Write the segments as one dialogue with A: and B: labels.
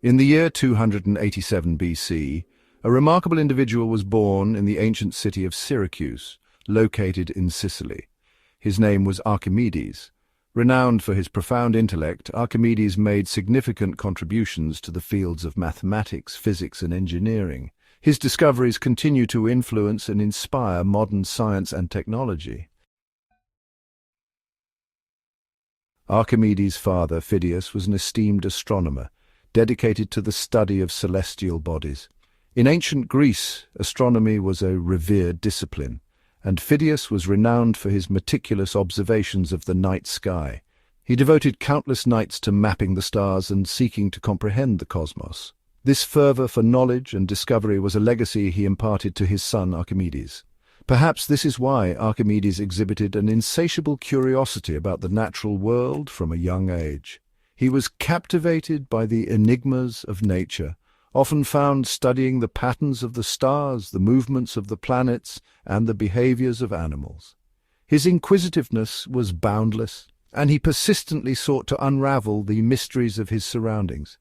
A: In the year 287 BC, a remarkable individual was born in the ancient city of Syracuse, located in Sicily. His name was Archimedes. Renowned for his profound intellect, Archimedes made significant contributions to the fields of mathematics, physics, and engineering. His discoveries continue to influence and inspire modern science and technology. Archimedes' father, Phidias, was an esteemed astronomer, dedicated to the study of celestial bodies. In ancient Greece, astronomy was a revered discipline, and Phidias was renowned for his meticulous observations of the night sky. He devoted countless nights to mapping the stars and seeking to comprehend the cosmos. This fervor for knowledge and discovery was a legacy he imparted to his son Archimedes. Perhaps this is why Archimedes exhibited an insatiable curiosity about the natural world from a young age. He was captivated by the enigmas of nature, often found studying the patterns of the stars, the movements of the planets, and the behaviors of animals. His inquisitiveness was boundless, and he persistently sought to unravel the mysteries of his surroundings.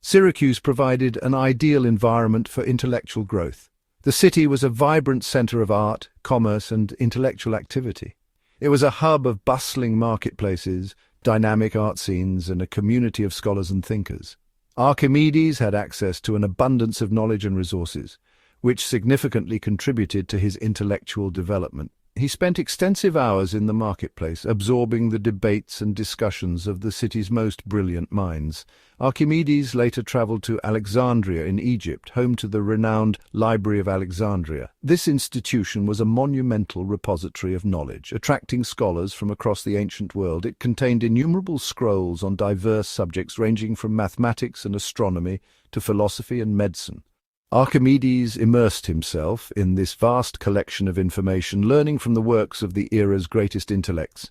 A: Syracuse provided an ideal environment for intellectual growth. The city was a vibrant center of art, commerce, and intellectual activity. It was a hub of bustling marketplaces, dynamic art scenes, and a community of scholars and thinkers. Archimedes had access to an abundance of knowledge and resources, which significantly contributed to his intellectual development. He spent extensive hours in the marketplace, absorbing the debates and discussions of the city's most brilliant minds. Archimedes later traveled to Alexandria in Egypt, home to the renowned Library of Alexandria. This institution was a monumental repository of knowledge, attracting scholars from across the ancient world. It contained innumerable scrolls on diverse subjects ranging from mathematics and astronomy to philosophy and medicine. Archimedes immersed himself in this vast collection of information, learning from the works of the era's greatest intellects.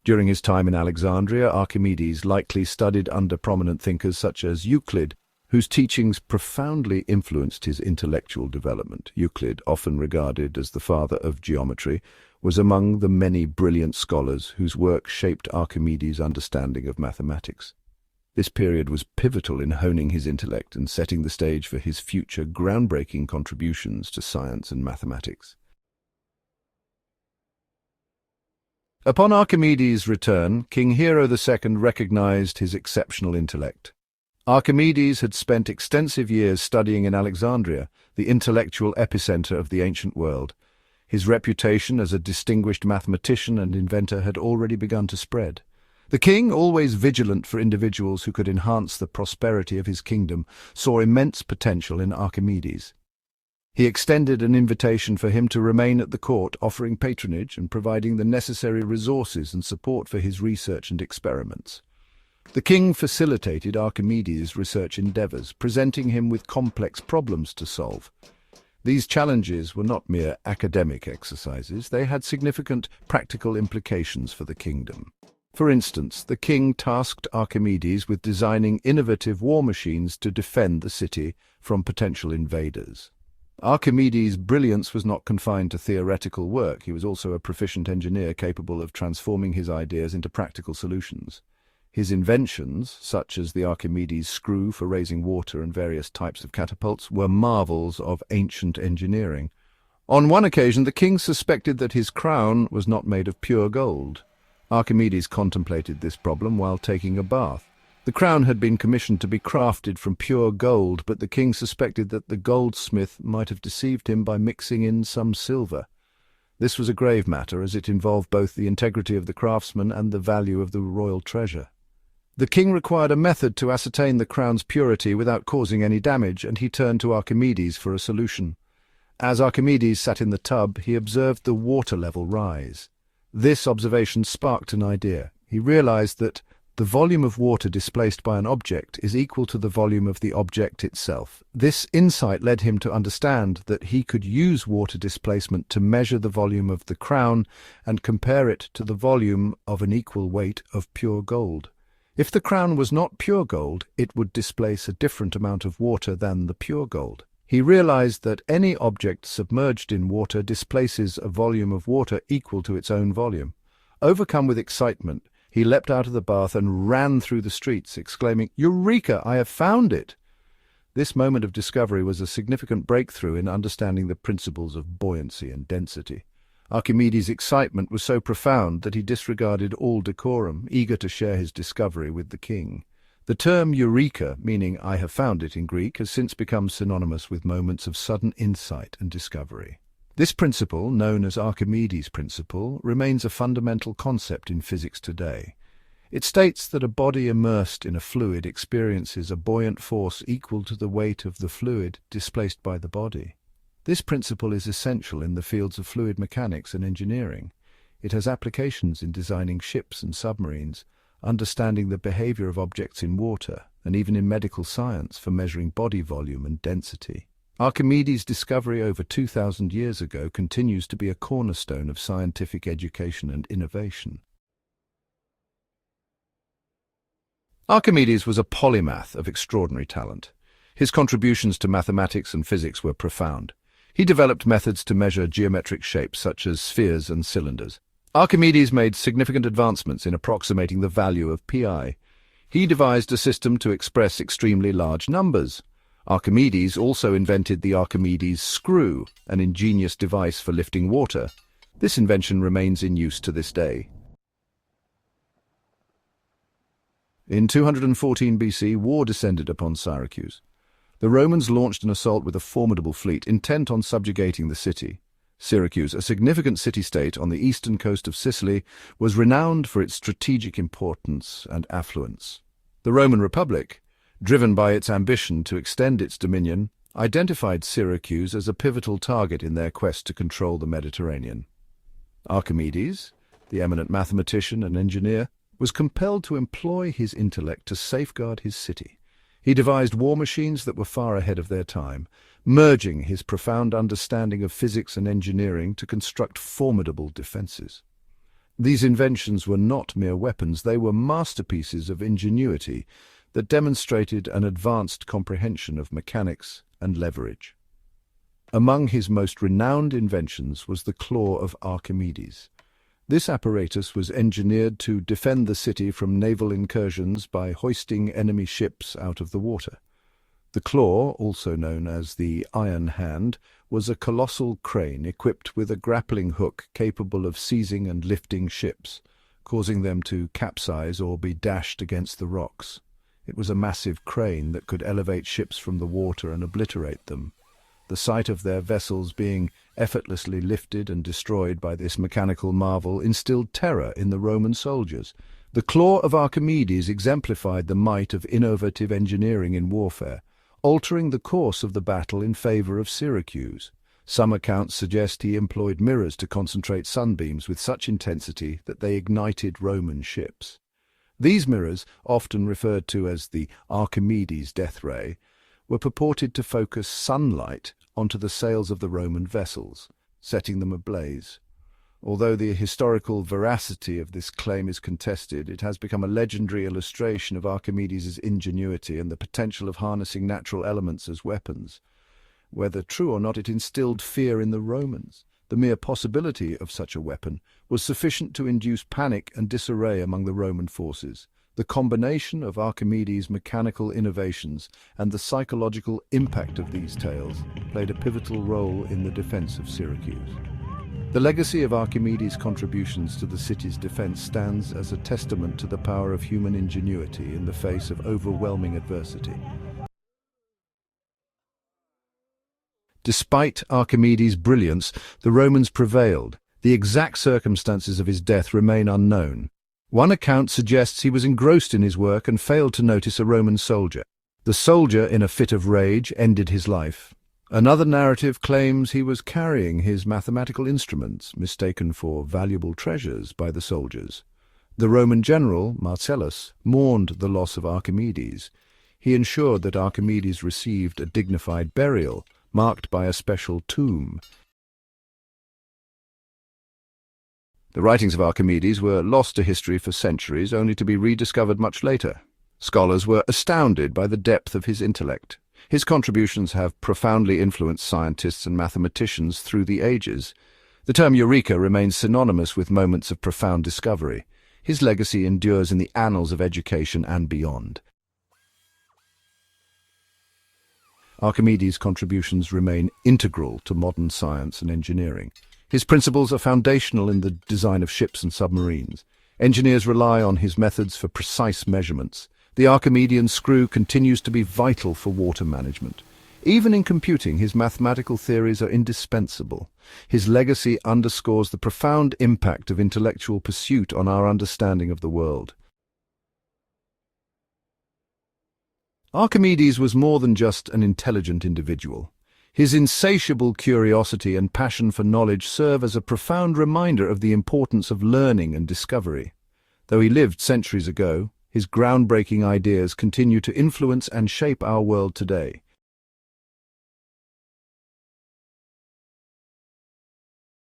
A: During his time in Alexandria, Archimedes likely studied under prominent thinkers such as Euclid, whose teachings profoundly influenced his intellectual development. Euclid, often regarded as the father of geometry, was among the many brilliant scholars whose work shaped Archimedes' understanding of mathematics. This period was pivotal in honing his intellect and setting the stage for his future groundbreaking contributions to science and mathematics. Upon Archimedes' return, King Hero II recognized his exceptional intellect. Archimedes had spent extensive years studying in Alexandria, the intellectual epicenter of the ancient world. His reputation as a distinguished mathematician and inventor had already begun to spread. The king, always vigilant for individuals who could enhance the prosperity of his kingdom, saw immense potential in Archimedes. He extended an invitation for him to remain at the court, offering patronage and providing the necessary resources and support for his research and experiments. The king facilitated Archimedes' research endeavors, presenting him with complex problems to solve. These challenges were not mere academic exercises, they had significant practical implications for the kingdom. For instance, the king tasked Archimedes with designing innovative war machines to defend the city from potential invaders. Archimedes' brilliance was not confined to theoretical work. He was also a proficient engineer capable of transforming his ideas into practical solutions. His inventions, such as the Archimedes screw for raising water and various types of catapults, were marvels of ancient engineering. On one occasion, the king suspected that his crown was not made of pure gold. Archimedes contemplated this problem while taking a bath. The crown had been commissioned to be crafted from pure gold, but the king suspected that the goldsmith might have deceived him by mixing in some silver. This was a grave matter, as it involved both the integrity of the craftsman and the value of the royal treasure. The king required a method to ascertain the crown's purity without causing any damage, and he turned to Archimedes for a solution. As Archimedes sat in the tub, he observed the water level rise. This observation sparked an idea. He realized that the volume of water displaced by an object is equal to the volume of the object itself. This insight led him to understand that he could use water displacement to measure the volume of the crown and compare it to the volume of an equal weight of pure gold. If the crown was not pure gold, it would displace a different amount of water than the pure gold. He realized that any object submerged in water displaces a volume of water equal to its own volume. Overcome with excitement, he leapt out of the bath and ran through the streets, exclaiming, "Eureka! I have found it!" This moment of discovery was a significant breakthrough in understanding the principles of buoyancy and density. Archimedes' excitement was so profound that he disregarded all decorum, eager to share his discovery with the king. The term eureka, meaning "I have found it" in Greek, has since become synonymous with moments of sudden insight and discovery. This principle, known as Archimedes' principle, remains a fundamental concept in physics today. It states that a body immersed in a fluid experiences a buoyant force equal to the weight of the fluid displaced by the body. This principle is essential in the fields of fluid mechanics and engineering. It has applications in designing ships and submarines, understanding the behavior of objects in water, and even in medical science for measuring body volume and density. Archimedes' discovery over 2,000 years ago continues to be a cornerstone of scientific education and innovation. Archimedes was a polymath of extraordinary talent. His contributions to mathematics and physics were profound. He developed methods to measure geometric shapes such as spheres and cylinders. Archimedes made significant advancements in approximating the value of pi. He devised a system to express extremely large numbers. Archimedes also invented the Archimedes screw, an ingenious device for lifting water. This invention remains in use to this day. In 214 BC, war descended upon Syracuse. The Romans launched an assault with a formidable fleet, intent on subjugating the city. Syracuse, a significant city-state on the eastern coast of Sicily, was renowned for its strategic importance and affluence. The Roman Republic, driven by its ambition to extend its dominion, identified Syracuse as a pivotal target in their quest to control the Mediterranean. Archimedes, the eminent mathematician and engineer, was compelled to employ his intellect to safeguard his city. He devised war machines that were far ahead of their time, merging his profound understanding of physics and engineering to construct formidable defenses. These inventions were not mere weapons, they were masterpieces of ingenuity that demonstrated an advanced comprehension of mechanics and leverage. Among his most renowned inventions was the claw of Archimedes. This apparatus was engineered to defend the city from naval incursions by hoisting enemy ships out of the water. The claw, also known as the iron hand, was a colossal crane equipped with a grappling hook capable of seizing and lifting ships, causing them to capsize or be dashed against the rocks. It was a massive crane that could elevate ships from the water and obliterate them. The sight of their vessels being effortlessly lifted and destroyed by this mechanical marvel instilled terror in the Roman soldiers. The claw of Archimedes exemplified the might of innovative engineering in warfare, altering the course of the battle in favor of Syracuse. Some accounts suggest he employed mirrors to concentrate sunbeams with such intensity that they ignited Roman ships. These mirrors, often referred to as the Archimedes death ray, were purported to focus sunlight onto the sails of the Roman vessels, setting them ablaze. Although the historical veracity of this claim is contested, it has become a legendary illustration of Archimedes' ingenuity and the potential of harnessing natural elements as weapons. Whether true or not, it instilled fear in the Romans. The mere possibility of such a weapon was sufficient to induce panic and disarray among the Roman forces. The combination of Archimedes' mechanical innovations and the psychological impact of these tales played a pivotal role in the defense of Syracuse. The legacy of Archimedes' contributions to the city's defense stands as a testament to the power of human ingenuity in the face of overwhelming adversity. Despite Archimedes' brilliance, the Romans prevailed. The exact circumstances of his death remain unknown. One account suggests he was engrossed in his work and failed to notice a Roman soldier. The soldier, in a fit of rage, ended his life. Another narrative claims he was carrying his mathematical instruments, mistaken for valuable treasures by the soldiers. The Roman general, Marcellus, mourned the loss of Archimedes. He ensured that Archimedes received a dignified burial, marked by a special tomb. The writings of Archimedes were lost to history for centuries, only to be rediscovered much later. Scholars were astounded by the depth of his intellect. His contributions have profoundly influenced scientists and mathematicians through the ages. The term eureka remains synonymous with moments of profound discovery. His legacy endures in the annals of education and beyond. Archimedes' contributions remain integral to modern science and engineering. His principles are foundational in the design of ships and submarines. Engineers rely on his methods for precise measurements. The Archimedean screw continues to be vital for water management. Even in computing, his mathematical theories are indispensable. His legacy underscores the profound impact of intellectual pursuit on our understanding of the world. Archimedes was more than just an intelligent individual. His insatiable curiosity and passion for knowledge serve as a profound reminder of the importance of learning and discovery. Though he lived centuries ago, his groundbreaking ideas continue to influence and shape our world today.